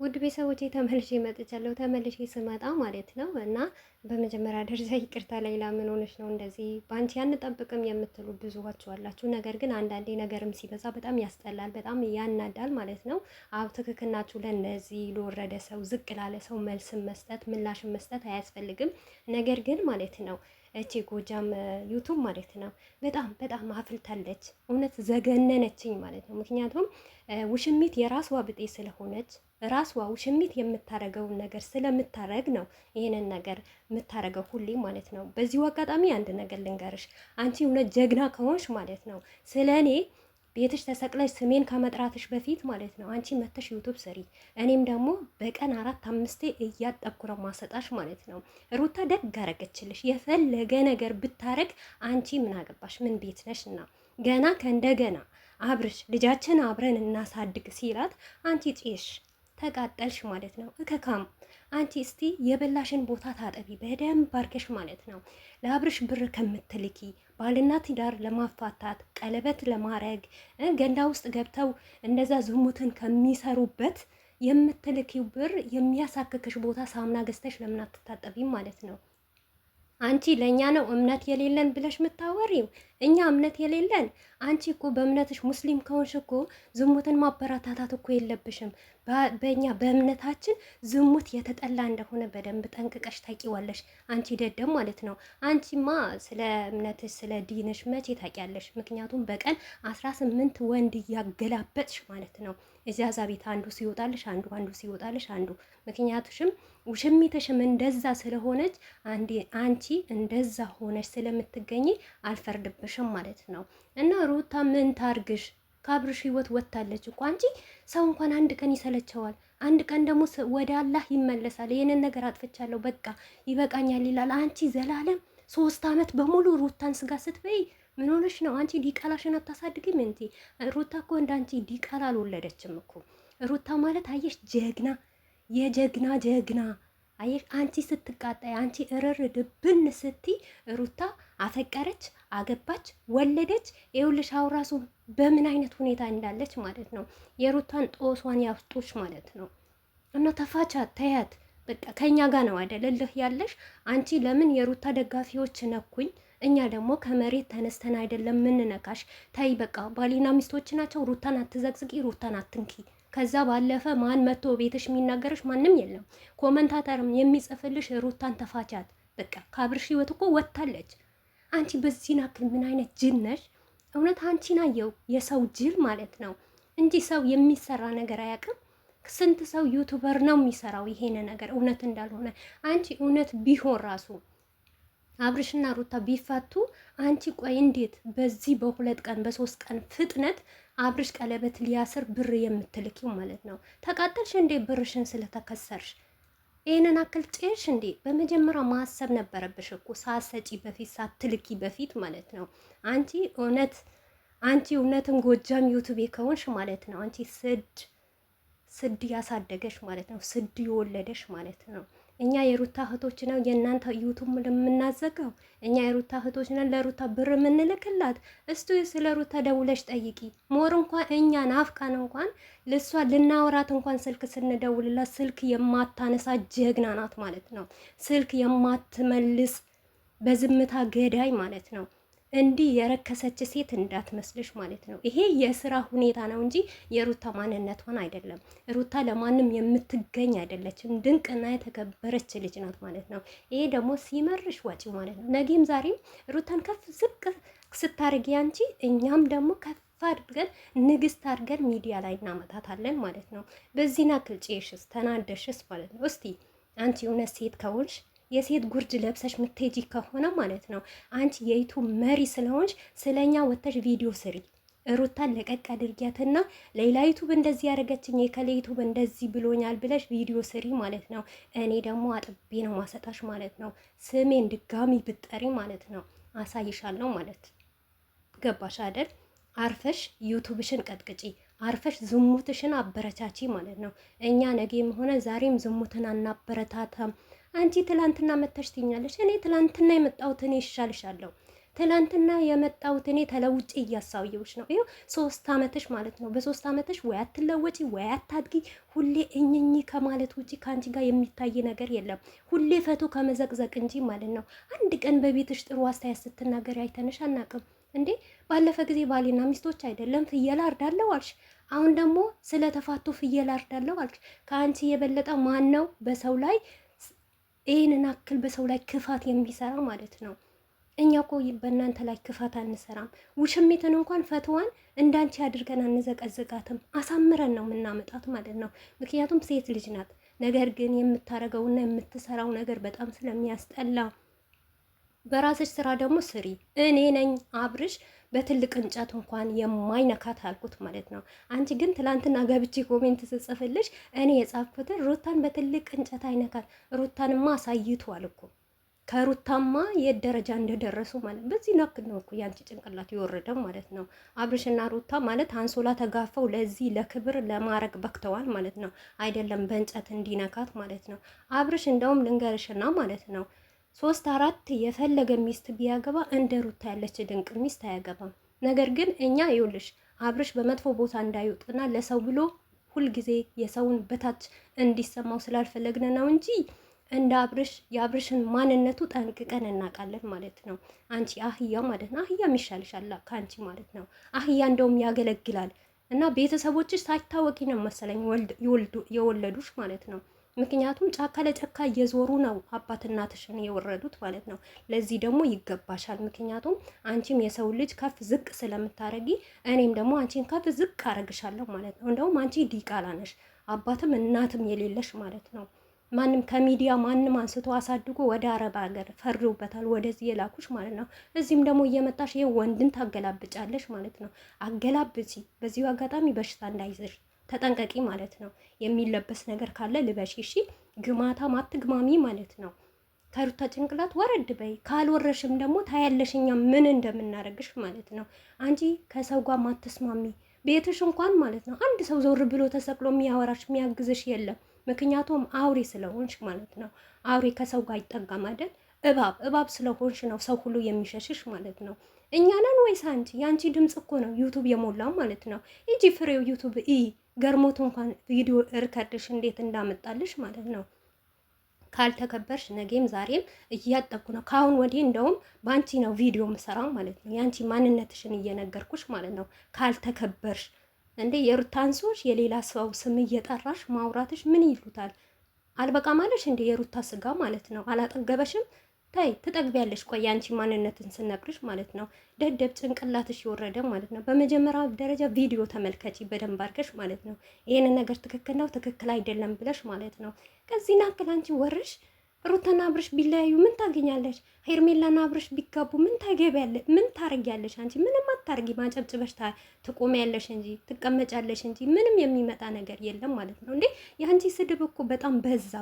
ውድ ቤተሰቦቼ ተመልሼ መጥቻለሁ። ተመልሼ ስመጣ ማለት ነው እና በመጀመሪያ ደረጃ ይቅርታ ሌላ ምን ሆነሽ ነው እንደዚህ በአንቺ አንጠብቅም የምትሉ ብዙዋችሁ አላችሁ። ነገር ግን አንዳንዴ ነገርም ሲበዛ በጣም ያስጠላል፣ በጣም ያናዳል ማለት ነው። አብ ትክክል ናችሁ። ለነዚህ ለወረደ ሰው ዝቅ ላለ ሰው መልስም መስጠት ምላሽም መስጠት አያስፈልግም። ነገር ግን ማለት ነው እቺ ጎጃም ዩቱብ ማለት ነው በጣም በጣም አፍልታለች። እውነት ዘገነነችኝ ማለት ነው። ምክንያቱም ውሽሚት የራስዋ ብጤ ስለሆነች ራስዋ ውሽሚት የምታረገውን ነገር ስለምታረግ ነው ይሄንን ነገር የምታረገው ሁሌ ማለት ነው። በዚሁ አጋጣሚ አንድ ነገር ልንገርሽ፣ አንቺ እውነት ጀግና ከሆንሽ ማለት ነው ስለ እኔ ቤትሽ ተሰቅለሽ ስሜን ከመጥራትሽ በፊት ማለት ነው አንቺ መተሽ ዩቱብ ስሪ። እኔም ደግሞ በቀን 4-5 እያጠብኩ ነው ማሰጣሽ ማለት ነው። ሩታ ደግ አረገችልሽ። የፈለገ ነገር ብታረግ አንቺ ምን አገባሽ? ምን ቤት ነሽ? እና ገና ከእንደገና አብርሽ ልጃችን አብረን እናሳድግ ሲላት አንቺ ጤሽ ተቃጠልሽ ማለት ነው። እከካም አንቺ እስቲ የበላሽን ቦታ ታጠቢ በደንብ አርገሽ ማለት ነው። ለአብርሽ ብር ከምትልኪ ባልና ትዳር ለማፋታት ቀለበት ለማረግ ገንዳ ውስጥ ገብተው እንደዛ ዝሙትን ከሚሰሩበት የምትልኪው ብር የሚያሳክክሽ ቦታ ሳሙና ገዝተሽ ለምን አትታጠቢም ማለት ነው? አንቺ ለእኛ ነው እምነት የሌለን ብለሽ የምታወሪው? እኛ እምነት የሌለን አንቺ እኮ በእምነትሽ ሙስሊም ከሆንሽ እኮ ዝሙትን ማበረታታት እኮ የለብሽም። በእኛ በእምነታችን ዝሙት የተጠላ እንደሆነ በደንብ ጠንቅቀሽ ታቂዋለሽ። አንቺ ደደም ማለት ነው። አንቺማ ስለ እምነትሽ ስለ ዲንሽ መቼ ታቂያለሽ? ምክንያቱም በቀን 18 ወንድ እያገላበጥሽ ማለት ነው። እዚያዛ ቤት አንዱ ሲወጣልሽ አንዱ ሲወጣልሽ አንዱ። ምክንያቱሽም ውሽሚትሽም እንደዛ ስለሆነች አንቺ እንደዛ ሆነሽ ስለምትገኝ አልፈርድብሽም ማለት ነው። እና ሩታ ምን ታርግሽ? ከአብርሽ ህይወት ወጥታለች እኮ። አንቺ ሰው እንኳን አንድ ቀን ይሰለቸዋል፣ አንድ ቀን ደግሞ ወደ አላህ ይመለሳል። ይሄንን ነገር አጥፍቻለሁ በቃ ይበቃኛል ይላል። አንቺ ዘላለም 3 አመት በሙሉ ሩታን ስጋ ስትበይ ምን ሆነሽ ነው? አንቺ ዲቃላሽን አታሳድግም እንዴ? ሩታ እኮ እንዳንቺ ዲቃላ አልወለደችም እኮ። ሩታ ማለት አየሽ ጀግና፣ የጀግና ጀግና አየሽ። አንቺ ስትቃጣይ፣ አንቺ እርር ድብን ስቲ ሩታ አፈቀረች፣ አገባች፣ ወለደች። ይኸውልሽ አሁን ራሱ በምን አይነት ሁኔታ እንዳለች ማለት ነው። የሩታን ጦሷን ያፍጡሽ ማለት ነው። እና ተፋቻት፣ ተያት በቃ። ከኛ ጋር ነው አይደለልህ ያለሽ አንቺ። ለምን የሩታ ደጋፊዎች ነኩኝ፣ እኛ ደግሞ ከመሬት ተነስተን አይደለም ምንነካሽ። ታይ በቃ ባሊና ሚስቶች ናቸው። ሩታን አትዘግዝቂ፣ ሩታን አትንኪ። ከዛ ባለፈ ማን መጥቶ ቤትሽ የሚናገርሽ ማንም የለም። ኮመንታተርም የሚጽፍልሽ ሩታን ተፋቻት በቃ። ከአብርሽ ህይወት እኮ ወጥታለች። አንቺ በዚህ ናክል ምን አይነት ጅል ነሽ? እውነት አንቺን አየው የሰው ጅል ማለት ነው እንጂ ሰው የሚሰራ ነገር አያውቅም። ስንት ሰው ዩቱበር ነው የሚሰራው ይሄን ነገር እውነት እንዳልሆነ። አንቺ እውነት ቢሆን ራሱ አብርሽና ሩታ ቢፋቱ አንቺ ቆይ እንዴት በዚህ በ2 ቀን በ3 ቀን ፍጥነት አብርሽ ቀለበት ሊያስር ብር የምትልኪው ማለት ነው? ተቃጠልሽ እንዴ ብርሽን ስለተከሰርሽ? ይሄንን አክል ጭሽ እንዴ? በመጀመሪያ ማሰብ ነበረብሽ እኮ ሳሰጪ በፊት ሳትልኪ በፊት ማለት ነው። አንቺ እውነትን ጎጃም ዩቱብ ከሆንሽ ማለት ነው አንቺ ስድ ያሳደገሽ ማለት ነው። ስድ የወለደሽ ማለት ነው። እኛ የሩታ እህቶች ነው የእናንተ ዩቱብ የምናዘጋው። እኛ የሩታ እህቶች ነን ለሩታ ብር የምንልክላት። እስቲ ስለ ሩታ ደውለሽ ጠይቂ። ሞር እንኳን እኛ ናፍቃን እንኳን ለሷ ልናወራት እንኳን ስልክ ስንደውልላት ስልክ የማታነሳ ጀግና ናት ማለት ነው። ስልክ የማትመልስ በዝምታ ገዳይ ማለት ነው። እንዲህ የረከሰች ሴት እንዳትመስልሽ ማለት ነው። ይሄ የስራ ሁኔታ ነው እንጂ የሩታ ማንነቷን አይደለም። ሩታ ለማንም የምትገኝ አይደለችም። ድንቅና የተከበረች ልጅ ናት ማለት ነው። ይሄ ደግሞ ሲመርሽ ዋጪ ማለት ነው። ነገም ዛሬም ሩታን ከፍ ዝቅ ስታርጊ አንቺ፣ እኛም ደግሞ ከፍ አድርገን ንግስት አድርገን ሚዲያ ላይ እናመጣታለን ማለት ነው። በዚህ ናክል ጭሽስ ተናደሽስ ማለት ነው። እስቲ አንቺ እውነት ሴት ከሆንሽ የሴት ጉርድ ለብሰሽ ምትሄጂ ከሆነ ማለት ነው አንቺ የዩቱብ መሪ ስለሆንሽ ስለኛ ወተሽ ቪዲዮ ስሪ። ሩታን ለቀቅ አድርጊያትና ሌላ ዩቱብ እንደዚህ ያደረገችኝ የከሌ ዩቱብ እንደዚህ ብሎኛል ብለሽ ቪዲዮ ስሪ ማለት ነው። እኔ ደግሞ አጥቤ ነው ማሰጣሽ ማለት ነው። ስሜን ድጋሚ ብጠሪ ማለት ነው አሳይሻለሁ ማለት ገባሽ አይደል? አርፈሽ ዩቱብሽን ቀጥቅጪ፣ አርፈሽ ዝሙትሽን አበረቻቺ ማለት ነው። እኛ ነገም ሆነ ዛሬም ዝሙትን አናበረታታም። አንቺ ትላንትና መተሽ ትኛለሽ። እኔ ትላንትና የመጣሁት እኔ ይሻልሻለሁ። ትላንትና የመጣሁት እኔ ተለውጬ እያሳየሁሽ ነው። ይኸው 3 ዓመትሽ ማለት ነው። በ3 ዓመትሽ ወይ አትለወጪ ወይ አታድጊ። ሁሌ እኝኝ ከማለት ውጪ ከአንቺ ጋር የሚታይ ነገር የለም። ሁሌ ፈቶ ከመዘቅዘቅ እንጂ ማለት ነው። አንድ ቀን በቤትሽ ጥሩ አስተያየት ስትናገር አይተንሽ አናውቅም እንዴ። ባለፈ ጊዜ ባልና ሚስቶች አይደለም ፍየል አርዳለሁ አልሽ። አሁን ደግሞ ስለተፋቱ ፍየል አርዳለሁ አልሽ። ከአንቺ የበለጠ ማን ነው በሰው ላይ ይህንን አክል በሰው ላይ ክፋት የሚሰራ ማለት ነው? እኛ እኮ በእናንተ ላይ ክፋት አንሰራም። ውሽሚትን እንኳን ፈትዋን እንዳንቺ አድርገን አንዘቀዝቃትም። አሳምረን ነው የምናመጣት ማለት ነው። ምክንያቱም ሴት ልጅ ናት። ነገር ግን የምታረገውና የምትሰራው ነገር በጣም ስለሚያስጠላ በራስሽ ስራ ደግሞ ስሪ። እኔ ነኝ አብርሽ በትልቅ እንጨት እንኳን የማይነካት አልኩት ማለት ነው። አንቺ ግን ትላንትና ገብቼ ኮሜንት ስጽፍልሽ እኔ የጻፍኩትን ሩታን በትልቅ እንጨት አይነካት። ሩታንማ አሳይቷል እኮ ከሩታማ የት ደረጃ እንደደረሱ ማለት በዚህ ናክል ነው እኮ ያንቺ ጭንቅላት የወረደው ማለት ነው። አብርሽና ሩታ ማለት አንሶላ ተጋፈው ለዚህ ለክብር ለማረግ በክተዋል ማለት ነው። አይደለም በእንጨት እንዲነካት ማለት ነው። አብርሽ እንደውም ልንገርሽና ማለት ነው 3 4 የፈለገ ሚስት ቢያገባ እንደ ሩታ ያለች ድንቅ ሚስት አያገባም። ነገር ግን እኛ ይኸውልሽ አብርሽ በመጥፎ ቦታ እንዳይወጥና ለሰው ብሎ ሁልጊዜ የሰውን በታች እንዲሰማው ስላልፈለግን ነው እንጂ እንደ አብርሽ የአብርሽን ማንነቱ ጠንቅቀን እናውቃለን ማለት ነው። አንቺ አህያ ማለት ነው። አህያ ይሻልሻል ከአንቺ ማለት ነው። አህያ እንደውም ያገለግላል እና ቤተሰቦችሽ ሳይታወቂ ነው መሰለኝ የወለዱሽ ማለት ነው። ምክንያቱም ጫካ ለጫካ እየዞሩ ነው አባት እናትሽን የወረዱት ማለት ነው። ለዚህ ደግሞ ይገባሻል። ምክንያቱም አንቺም የሰው ልጅ ከፍ ዝቅ ስለምታረጊ እኔም ደግሞ አንቺን ከፍ ዝቅ አረግሻለሁ ማለት ነው። እንደውም አንቺ ዲቃላ ነሽ፣ አባትም እናትም የሌለሽ ማለት ነው። ማንም ከሚዲያ ማንም አንስቶ አሳድጎ ወደ አረብ ሀገር ፈርዶበታል፣ ወደዚህ የላኩሽ ማለት ነው። እዚህም ደግሞ እየመጣሽ ይሄ ወንድን ታገላብጫለሽ ማለት ነው። አገላብጪ። በዚሁ አጋጣሚ በሽታ እንዳይዝሽ ተጠንቀቂ ማለት ነው። የሚለበስ ነገር ካለ ልበሽ እሺ። ግማታም አትግማሚ ማለት ነው። ከሩታ ጭንቅላት ወረድ በይ። ካልወረሽም ደግሞ ታያለሽኛ ምን እንደምናረግሽ ማለት ነው። አንቺ ከሰው ጋር ማትስማሚ ቤትሽ እንኳን ማለት ነው አንድ ሰው ዞር ብሎ ተሰቅሎ የሚያወራሽ የሚያግዝሽ የለም። ምክንያቱም አውሬ ስለሆንሽ ማለት ነው። አውሬ ከሰው ጋር አይጠጋም አይደል? እባብ ስለሆንሽ ነው ሰው ሁሉ የሚሸሽሽ ማለት ነው። እኛ ነን ወይስ አንቺ? የአንቺ ድምጽ እኮ ነው ዩቱብ የሞላው ማለት ነው። ሂጂ ፍሬው ዩቱብ ገርሞት እንኳን ቪዲዮ እርከድሽ እንዴት እንዳመጣልሽ ማለት ነው። ካልተከበርሽ ነገም ዛሬም እያጠቁ ነው። ካሁን ወዲህ እንደውም በአንቺ ነው ቪዲዮ ምሰራው ማለት ነው። የአንቺ ማንነትሽን እየነገርኩሽ ማለት ነው። ካልተከበርሽ እንዴ የሩታን ሰዎች የሌላ ሰው ስም እየጠራሽ ማውራትሽ ምን ይሉታል? አልበቃ ማለሽ እንዴ የሩታ ስጋ ማለት ነው። አላጠገበሽም? ታይ ትጠግቢያለሽ። ቆይ አንቺ ማንነትን ስነግርሽ ማለት ነው። ደደብ ጭንቅላትሽ የወረደ ማለት ነው። በመጀመሪያ ደረጃ ቪዲዮ ተመልከቺ በደንብ አድርገሽ ማለት ነው። ይሄንን ነገር ትክክል ነው ትክክል አይደለም ብለሽ ማለት ነው። ከዚህ ናክል አንቺ ወርሽ ሩታና አብርሽ ቢለያዩ ምን ታገኛለሽ? ሄርሜላና አብርሽ ቢጋቡ ምን ታገቢያለሽ? ምን ታረጊያለሽ? አንቺ ምንም አታርጊ። ማጨብጭበሽ ትቆሚያለሽ እንጂ ትቀመጫለሽ እንጂ ምንም የሚመጣ ነገር የለም ማለት ነው። እንዴ የአንቺ ስድብ እኮ በጣም በዛ።